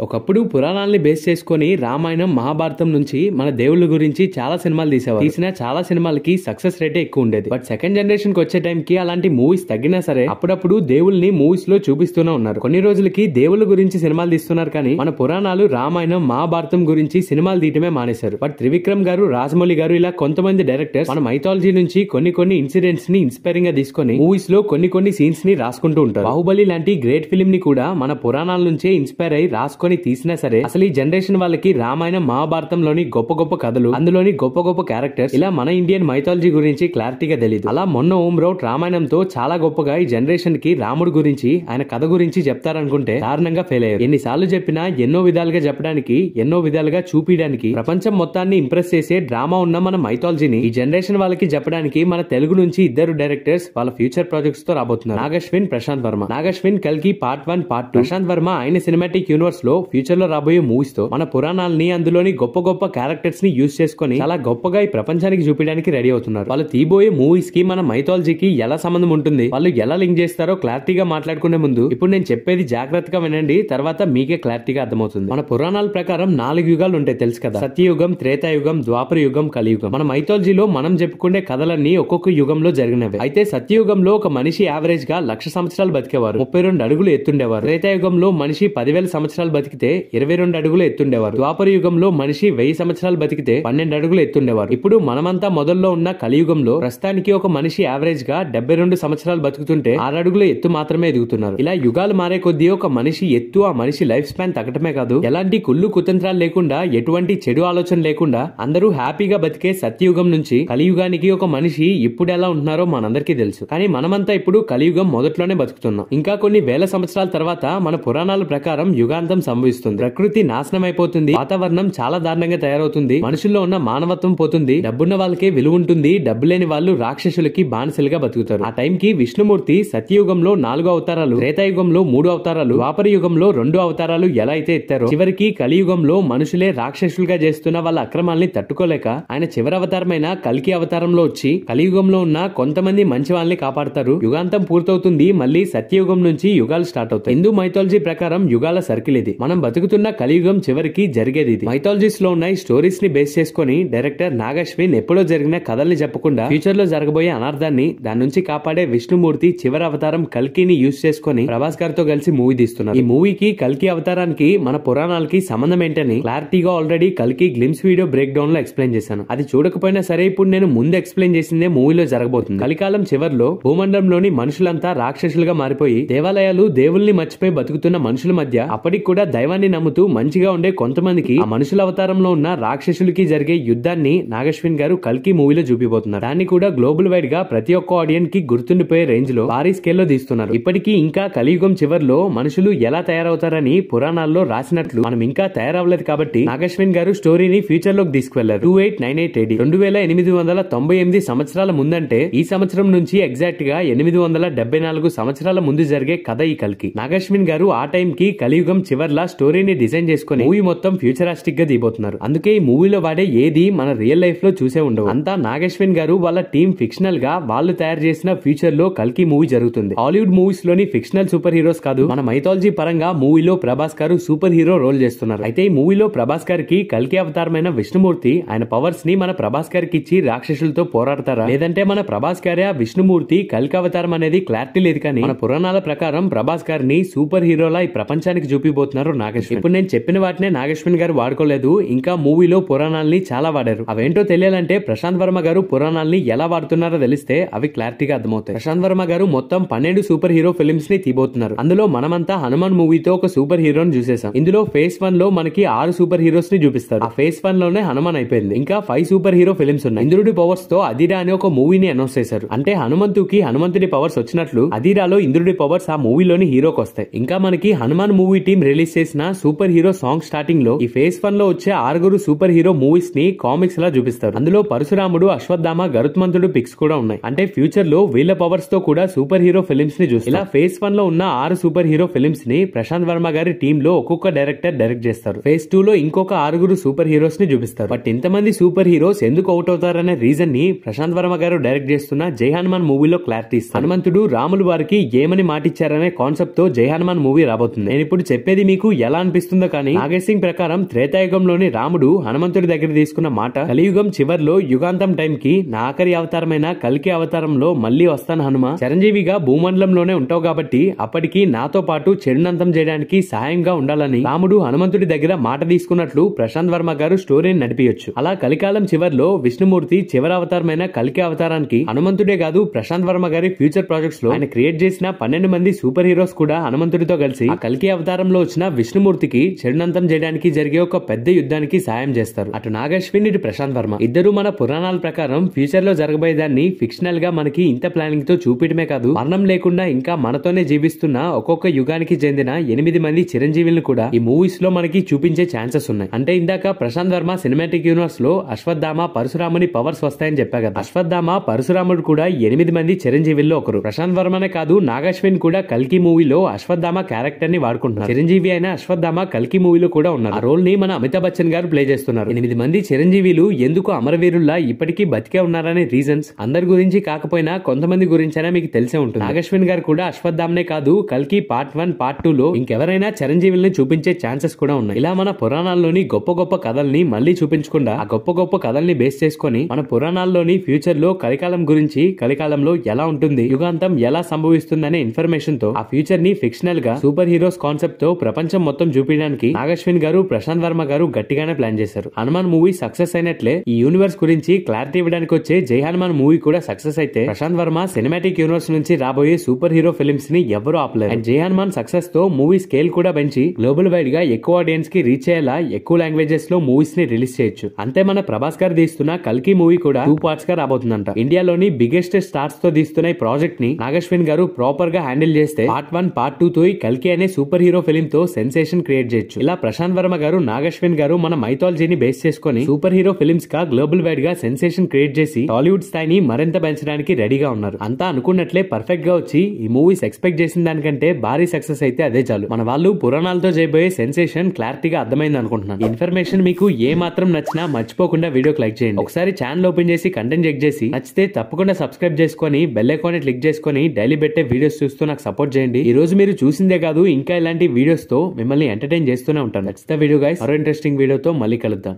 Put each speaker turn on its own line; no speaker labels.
ఒకప్పుడు పురాణాలని బేస్ చేసుకుని రామాయణం మహాభారతం నుంచి మన దేవుళ్ళ గురించి చాలా సినిమాలు తీసేవారు. తీసిన చాలా సినిమాలకి సక్సెస్ రేటే ఎక్కువ ఉండేది. బట్ సెకండ్ జనరేషన్ కి వచ్చే టైం కి అలాంటి మూవీస్ తగ్గినా సరే అప్పుడప్పుడు దేవుళ్ళని మూవీస్ లో చూపిస్తూనే ఉన్నారు. కొన్ని రోజులకి దేవుళ్ళ గురించి సినిమాలు తీస్తున్నారు కానీ మన పురాణాలు రామాయణం మహాభారతం గురించి సినిమాలు తీయటమే మానేశారు. బట్ త్రివిక్రమ్ గారు, రాజమౌళి గారు ఇలా కొంతమంది డైరెక్టర్స్ మన మైథాలజీ నుంచి కొన్ని ఇన్సిడెంట్స్ ని ఇన్స్పైరింగ్ గా తీసుకొని మూవీస్ లో కొన్ని సీన్స్ ని రాసుకుంటూ ఉంటారు. బాహుబలి లాంటి గ్రేట్ ఫిల్మ్ ని కూడా మన పురాణాల నుంచే ఇన్స్పైర్ అయి రాసుకొని తీసినా సరే అసలు ఈ జనరేషన్ వాళ్ళకి రామాయణం మహాభారతంలోని గొప్ప కథలు, అందులోని గొప్ప క్యారెక్టర్స్, ఇలా మన ఇండియన్ మైథాలజీ గురించి క్లారిటీగా తెలియదు. అలా మొన్న ఓం రౌట్ రామాయణంతో చాలా గొప్పగా ఈ జనరేషన్ కి రాముడు గురించి, ఆయన కథ గురించి చెప్తారనుకుంటే దారుణంగా ఫెయిల్ అయ్యారు. ఎన్నిసార్లు చెప్పినా ఎన్నో విధాలుగా చెప్పడానికి, ఎన్నో విధాలుగా చూపించడానికి, ప్రపంచం మొత్తాన్ని ఇంప్రెస్ చేసే డ్రామా ఉన్న మన మైథాలజీని ఈ జనరేషన్ వాళ్ళకి చెప్పడానికి మన తెలుగు నుంచి ఇద్దరు డైరెక్టర్స్ వాళ్ళ ఫ్యూచర్ ప్రాజెక్ట్స్ తో రాబోతున్నారు. నాగశ్విన్, ప్రశాంత్ వర్మ. నాగశ్విన్ కల్కి పార్ట్ 1, పార్ట్ 2, ప్రశాంత్ వర్మ ఆయన సినిమాటిక్ యూనివర్స్ లో ఫ్యూచర్ లో రాబోయే మూవీస్ తో మన పురాణాలని, అందులోని గొప్ప క్యారెక్టర్స్ ని యూజ్ చేసుకుని చాలా గొప్పగా ఈ ప్రపంచానికి చూపించడానికి రెడీ అవుతున్నారు. వాళ్ళు తీబోయే మూవీస్ కి మన మైథాలజీకి ఎలా సంబంధం ఉంటుంది, వాళ్ళు ఎలా లింక్ చేస్తారో క్లారిటీగా మాట్లాడుకునే ముందు ఇప్పుడు నేను చెప్పేది జాగ్రత్తగా వినండి, తర్వాత మీకే క్లారిటీగా అర్థమవుతుంది. మన పురాణాల ప్రకారం 4 యుగాలు ఉంటాయి తెలుసు కదా. సత్యయుగం, త్రేతాయుగం, ద్వాపర యుగం, కలియుగం. మన మైథాలజీలో మనం చెప్పుకునే కథలన్నీ ఒక్కొక్క యుగంలో జరిగినవి. అయితే సత్యయుగంలో ఒక మనిషి యావరేజ్ గా 1,00,000 సంవత్సరాలు బతికేవారు, 32 అడుగులు ఎత్తుండేవారు. త్రేతాయుగంలో మనిషి 10,000 సంవత్సరాలు బతికితే 22 అడుగులు ఎత్తుండేవారు. ద్వాపర యుగంలో మనిషి 1000 సంవత్సరాలు బతికితే 12 అడుగులు ఎత్తుండేవారు. ఇప్పుడు మనమంతా మొదల్లో ఉన్న కలియుగంలో ప్రస్తుతానికి ఒక మనిషి యావరేజ్ గా 72 సంవత్సరాలు బతుకుతుంటే 6 అడుగుల ఎత్తు మాత్రమే ఎదుగుతున్నారు. ఇలా యుగాలు మారే కొద్దీ ఒక మనిషి ఎత్తు, ఆ మనిషి లైఫ్ స్పాన్ తగ్గటమే కాదు, ఎలాంటి కుళ్ళు కుతంత్రాలు లేకుండా, ఎటువంటి చెడు ఆలోచన లేకుండా అందరూ హ్యాపీగా బతికే సత్యయుగం నుంచి కలియుగానికి ఒక మనిషి ఇప్పుడు ఎలా ఉంటున్నారో మనందరికీ తెలుసు. కానీ మనమంతా ఇప్పుడు కలియుగం మొదట్లోనే బతుకుతున్నాం. ఇంకా కొన్ని వేల సంవత్సరాల తర్వాత మన పురాణాల ప్రకారం యుగాంతం సంభవిస్తుంది. ప్రకృతి నాశనం అయిపోతుంది, వాతావరణం చాలా దారుణంగా తయారవుతుంది, మనుషుల్లో ఉన్న మానవత్వం పోతుంది, డబ్బున్న వాళ్ళకే విలువ ఉంటుంది, డబ్బు లేని వాళ్ళు రాక్షసులకి బానిసలుగా బతుకుతారు. ఆ టైంకి విష్ణుమూర్తి సత్యయుగంలో 4 అవతారాలు, త్రేతాయుగంలో 3 అవతారాలు, ద్వాపర యుగంలో 2 అవతారాలు ఎలా అయితే ఎత్తారో చివరికి కలియుగంలో మనుషులే రాక్షసులుగా చేస్తున్న వాళ్ళ అక్రమాల్ని తట్టుకోలేక ఆయన చివరి అవతారమైన కల్కి అవతారంలో వచ్చి కలియుగంలో ఉన్న కొంతమంది మంచి వాళ్ళని కాపాడతారు. యుగాంతం పూర్తవుతుంది, మళ్ళీ సత్యయుగం నుంచి యుగాలు స్టార్ట్ అవుతాయి. హిందూ మైథాలజీ ప్రకారం యుగాల సర్కిల్ ఇది. మనం బతుకుతున్న కలియుగం చివరికి జరిగేది ఇది. మైథాలజీస్ లో ఉన్న స్టోరీస్ ని బేస్ చేసుకుని డైరెక్టర్ నాగశ్విన్ ఎప్పుడో జరిగిన కథల్ని చెప్పకుండా ఫ్యూచర్ లో జరగబోయే అనార్థాన్ని, దాని నుంచి కాపాడే విష్ణుమూర్తి చివరి అవతారం కల్కిని యూజ్ చేసుకుని ప్రభాస్ గారితో కలిసి మూవీ తీస్తున్నారు. ఈ మూవీకి, కల్కి అవతారానికి మన పురాణాలకి సంబంధం ఏంటని క్లారిటీగా ఆల్రెడీ కల్కి గ్లిమ్స్ వీడియో బ్రేక్ డౌన్ లో ఎక్స్ప్లెయిన్ చేశాను. అది చూడకపోయినా సరే ఇప్పుడు నేను ముందు ఎక్స్ప్లెయిన్ చేసిందే మూవీలో జరగబోతుంది. కలికాలం చివర్లో భూమండలంలోని మనుషులంతా రాక్షసులుగా మారిపోయి దేవాలయాలు, దేవుల్ని మర్చిపోయి బతుకుతున్న మనుషుల మధ్య అప్పటికి కూడా దైవాన్ని నమ్ముతూ మంచిగా ఉండే కొంతమందికి ఆ మనుషుల అవతారంలో ఉన్న రాక్షసులకి జరిగే యుద్ధాన్ని నాగశ్విన్ గారు కల్కి మూవీలో చూపిపోతున్నారు. దాన్ని కూడా గ్లోబల్ వైడ్ గా ప్రతి ఒక్క ఆడియన్స్ కి గుర్తుండిపోయే రేంజ్ లో భారీ స్కేల్ లో తీస్తున్నారు. ఇప్పటికీ ఇంకా కలియుగం చివర్లో మనుషులు ఎలా తయారవుతారని పురాణాల్లో రాసినట్లు మనం ఇంకా తయారవ్వలేదు కాబట్టి నాగశ్విన్ గారు స్టోరీని ఫ్యూచర్ లోకి తీసుకువెళ్లారు. 2898 AD 2898 సంవత్సరాల ముందంటే ఈ సంవత్సరం నుంచి ఎగ్జాక్ట్ గా 874 సంవత్సరాల ముందు జరిగే కథ ఈ కల్కి. నాగశ్విన్ గారు ఆ టైం కి కలియుగం చివర్లా స్టోరీని డిజైన్ చేసుకుని మూవీ మొత్తం ఫ్యూచరిస్టిక్ గా దిగిపోతున్నారు. అందుకే ఈ మూవీలో వాడే ఏది మన రియల్ లైఫ్ లో చూసే ఉండవు. అంతా నాగశ్విన్ గారు వాళ్ళ టీమ్ ఫిక్షనల్ గా వాళ్ళు తయారు చేసిన ఫ్యూచర్ లో కల్కి మూవీ జరుగుతుంది. హాలీవుడ్ మూవీస్ లోని ఫిక్షనల్ సూపర్ హీరోస్ కాదు, మన మైథాలజీ పరంగా మూవీలో ప్రభాస్ గారు సూపర్ హీరో రోల్ చేస్తున్నారు. అయితే ఈ మూవీలో ప్రభాస్ గారికి కల్కి అవతారమైన విష్ణుమూర్తి ఆయన పవర్స్ ని మన ప్రభాస్ గారికి ఇచ్చి రాక్షసులతో పోరాడతారా, లేదంటే మన ప్రభాస్ గారే ఆ విష్ణుమూర్తి కల్కి అవతారం అనేది క్లారిటీ లేదు. కానీ మన పురాణాల ప్రకారం ప్రభాస్ గారిని సూపర్ హీరోలా ఈ ప్రపంచానికి చూపిపోతున్నారు నాగశ్విన్. ఇప్పుడు నేను చెప్పిన వాటినే నాగశ్విన్ గారు వాడుకోలేదు, ఇంకా మూవీలో పురాణాలని చాలా వాడారు. అవేంటో తెలియాలంటే ప్రశాంత్ వర్మ గారు పురాణాలని ఎలా వాడుతున్నారో తెలిస్తే అవి క్లారిటీగా అర్థమవుతాయి. ప్రశాంత్ వర్మ గారు మొత్తం 12 సూపర్ హీరో ఫిల్మ్స్ ని తీయబోతున్నారు. అందులో మనమంతా హనుమాన్ మూవీతో ఒక సూపర్ హీరోని చూసేసాం. ఇందులో ఫేజ్ 1 లో మనకి 6 సూపర్ హీరోస్ ని చూపిస్తారు. ఆ ఫేజ్ 1 లోనే హనుమాన్ అయిపోయింది. ఇంకా 5 సూపర్ హీరో ఫిల్మ్స్ ఉన్నాయి. ఇంద్రుడి పవర్స్ తో అదిరా అనే ఒక మూవీని అనౌన్స్ చేశారు. అంటే హనుమంతుకి హనుమంతుడి పవర్స్ వచ్చినట్లు అదిరాలో ఇంద్రుడి పవర్స్ ఆ మూవీలోని హీరోకి వస్తాయి. ఇంకా మనకి హనుమాన్ మూవీ టీం రిలీజ్ చేసిన సూపర్ హీరో సాంగ్ స్టార్టింగ్ లో ఈ ఫేజ్ 1 లో వచ్చే 6 సూపర్ హీరో మూవీస్ ని కామిక్స్ లా చూపిస్తారు. అందులో పరశురాముడు, అశ్వత్థామ, గరుత్మంతుడు పిక్స్ కూడా ఉన్నాయి. అంటే ఫ్యూచర్ లో వీళ్ళ పవర్స్ తో కూడా సూపర్ హీరో ఫిల్మ్స్ ని చూస్తారు. ఇలా ఫేజ్ 1 లో ఉన్న 6 సూపర్ హీరో ఫిల్మ్స్ ని ప్రశాంత్ వర్మ గారి టీమ్ లో ఒక్కొక్క డైరెక్టర్ డైరెక్ట్ చేస్తారు. ఫేజ్ 2 లో ఇంకొక 6 సూపర్ హీరోస్ ని చూపిస్తారు. బట్ ఇంతమంది సూపర్ హీరోస్ ఎందుకు అవుట్ అవుతారనే రీజన్ ని ప్రశాంత్ వర్మ గారు డైరెక్ట్ చేస్తున్న జై హనుమాన్ మూవీలో క్లారిటీ ఇస్తారు. హనుమంతుడు రాములు వారికి ఏమని మాటిచ్చారనే కాన్సెప్ట్ తో జై హనుమాన్ మూవీ రాబోతుంది. నేను ఇప్పుడు చెప్పేది మీకు ఎలా అనిపిస్తుందో కానీ నాగేష్ సింగ్ ప్రకారం త్రేతాయుగంలోని రాముడు హనుమంతుడి దగ్గర తీసుకున్న మాట కలియుగం చివర్లో యుగాంతం టైం కి నా ఆఖరి అవతారమైన కల్కి అవతారంలో మళ్ళీ వస్తాను హనుమ, చిరంజీవిగా భూమండలంలోనే ఉంటావు కాబట్టి అప్పటికి నాతో పాటు చెడునంతం చేయడానికి సహాయంగా ఉండాలని రాముడు హనుమంతుడి దగ్గర మాట తీసుకున్నట్లు ప్రశాంత్ వర్మ గారు స్టోరీని నడిపించొచ్చు. అలా కలికాలం చివర్లో విష్ణుమూర్తి చివరి అవతారమైన కల్కి అవతారానికి హనుమంతుడే కాదు ప్రశాంత్ వర్మ గారి ఫ్యూచర్ ప్రాజెక్ట్స్ లో ఆయన క్రియేట్ చేసిన 12 మంది సూపర్ హీరోస్ కూడా హనుమంతుడితో కలిసి ఆ కల్కి అవతారంలో వచ్చిన విష్ణుమూర్తికి చెడునంతం చేయడానికి జరిగే ఒక పెద్ద యుద్ధానికి సాయం చేస్తారు. అటు నాగశ్విన్ ఇటు ప్రశాంత్ వర్మ ఇద్దరు మన పురాణాల ప్రకారం ఫ్యూచర్ లో జరగబోయేదాన్ని ఫిక్షనల్ గా మనకి ఇంత ప్లానింగ్ తో చూపించడమే కాదు, మరణం లేకుండా ఇంకా మనతోనే జీవిస్తున్న ఒక్కొక్క యుగానికి చెందిన 8 మంది చిరంజీవులను కూడా ఈ మూవీస్ లో మనకి చూపించే ఛాన్సెస్ ఉన్నాయి. అంటే ఇందాక ప్రశాంత్ వర్మ సినిమాటిక్ యూనివర్స్ లో అశ్వత్థామ పరశురాముని పవర్స్ వస్తాయని చెప్పా కదా, అశ్వత్థామ పరశురాముడు కూడా 8 మంది చిరంజీవుల్లో ఒకరు. ప్రశాంత్ వర్మనే కాదు నాగశ్విన్ కూడా కల్కి మూవీలో అశ్వత్థామ క్యారెక్టర్ ని వాడుకుంటున్నారు. చిరంజీవి అయిన అశ్వత్థామ కల్కి మూవీలో కూడా ఉన్నారు. ఆ రోల్ ని మన అమితాబ్ బచ్చన్ గారు ప్లే చేస్తున్నారు. 8 మంది చిరంజీవులు ఎందుకు అమరవీరుల్లా ఇప్పటికీ బతికే ఉన్నారనే రీజన్స్ అందరి గురించి కాకపోయినా కొంతమంది గురించైనా మీకు తెలిసే ఉంటుంది. నాగశ్విన్ గారు కూడా అశ్వత్థామనే కాదు కల్కి పార్ట్ 1 పార్ట్ 2 లో ఇంకెవరైనా చిరంజీవుల్ని చూపించే ఛాన్సెస్ కూడా ఉన్నాయి. ఇలా మన పురాణాల్లోని గొప్ప గొప్ప కథల్ని మళ్ళీ చూపించకుండా ఆ గొప్ప గొప్ప కథల్ని బేస్ చేసుకుని మన పురాణాల్లోని ఫ్యూచర్ లో కలికాలం గురించి, కలికాలంలో ఎలా ఉంటుంది, యుగాంతం ఎలా సంభవిస్తుందనే ఇన్ఫర్మేషన్ తో ఆ ఫ్యూచర్ ని ఫిక్షనల్ గా సూపర్ హీరోస్ కాన్సెప్ట్ తో ప్రపంచం మొత్తం చూపించడానికి నాగశ్విన్ గారు ప్రశాంత్ వర్మ గారు గట్టిగానే ప్లాన్ చేశారు. హనుమాన్ మూవీ సక్సెస్ అయినట్లే ఈ యూనివర్స్ గురించి క్లారిటీ ఇవ్వడానికి వచ్చే జై హనుమాన్ మూవీ కూడా సక్సెస్ అయితే ప్రశాంత్ వర్మ సినిమాటిక్ యూనివర్స్ నుంచి రాబోయే సూపర్ హీరో ఫిల్మ్స్ ని ఎవరూ ఆపలేరు. అండ్ జై హనుమాన్ సక్సెస్ తో మూవీ స్కేల్ కూడా పెంచి గ్లోబల్ వైడ్ గా ఎక్కువ ఆడియన్స్ కి రీచ్ అయ్యేలా ఎక్కువ లాంగ్వేజెస్ లో మూవీస్ ని రిలీజ్ చేయొచ్చు. అంతే మన ప్రభాస్ గారు తీస్తున్న కల్కి మూవీ కూడా 2 పార్ట్స్ గా రాబోతుందంట. ఇండియాలోని బిగ్గెస్ట్ స్టార్స్ తో తీస్తున్న ఈ ప్రాజెక్ట్ ని నాగశ్విన్ గారు ప్రాపర్ గా హ్యాండిల్ చేస్తే పార్ట్ 1 పార్ట్ 2 తో ఈ కల్కి అనే సూపర్ హీరో ఫిల్మ్ తో సెన్సేషన్ క్రియేట్ చేయొచ్చు. ఇలా ప్రశాంత్ వర్మ గారు నాగశ్విన్ గారు మన మైథాలజీని బేస్ చేసుకుని సూపర్ హీరో ఫిల్మ్స్ గా గ్లోబల్ వైడ్ గా సెన్సేషన్ క్రియేట్ చేసి టాలీవుడ్ స్థాయిని మరింత పెంచడానికి రెడీగా ఉన్నారు. అంతా అనుకున్నట్లే పర్ఫెక్ట్ గా వచ్చి ఈ మూవీస్ ఎక్స్పెక్ట్ చేసిన దానికంటే భారీ సక్సెస్ అయితే అదే చాలు. మన వాళ్ళు పురాణాలతో చేయబోయే సెన్సేషన్ క్లారిటీగా అర్థమైంది అనుకుంటున్నాను. ఇన్ఫర్మేషన్ మీకు ఏ మాత్రం నచ్చినా మర్చిపోకుండా వీడియోకి లైక్ చేయండి. ఒకసారి ఛానల్ ఓపెన్ చేసి కంటెంట్ చెక్ చేసి నచ్చితే తప్పకుండా సబ్స్క్రైబ్ చేసుకొని బెల్ ఐకాన్ క్లిక్ చేసుకొని డైలీ పెట్టే వీడియోస్ చూస్తూ నాకు సపోర్ట్ చేయండి. ఈ రోజు మీరు చూసిందే కాదు ఇంకా ఇలాంటి వీడియోస్ తో మిమ్మల్ని ఎంటర్టైన్ చేస్తూనే ఉంటాను. నచ్చితే వీడియో గైస్ మరో ఇంట్రెస్టింగ్ వీడియోతో మళ్ళీ కలుద్దాం.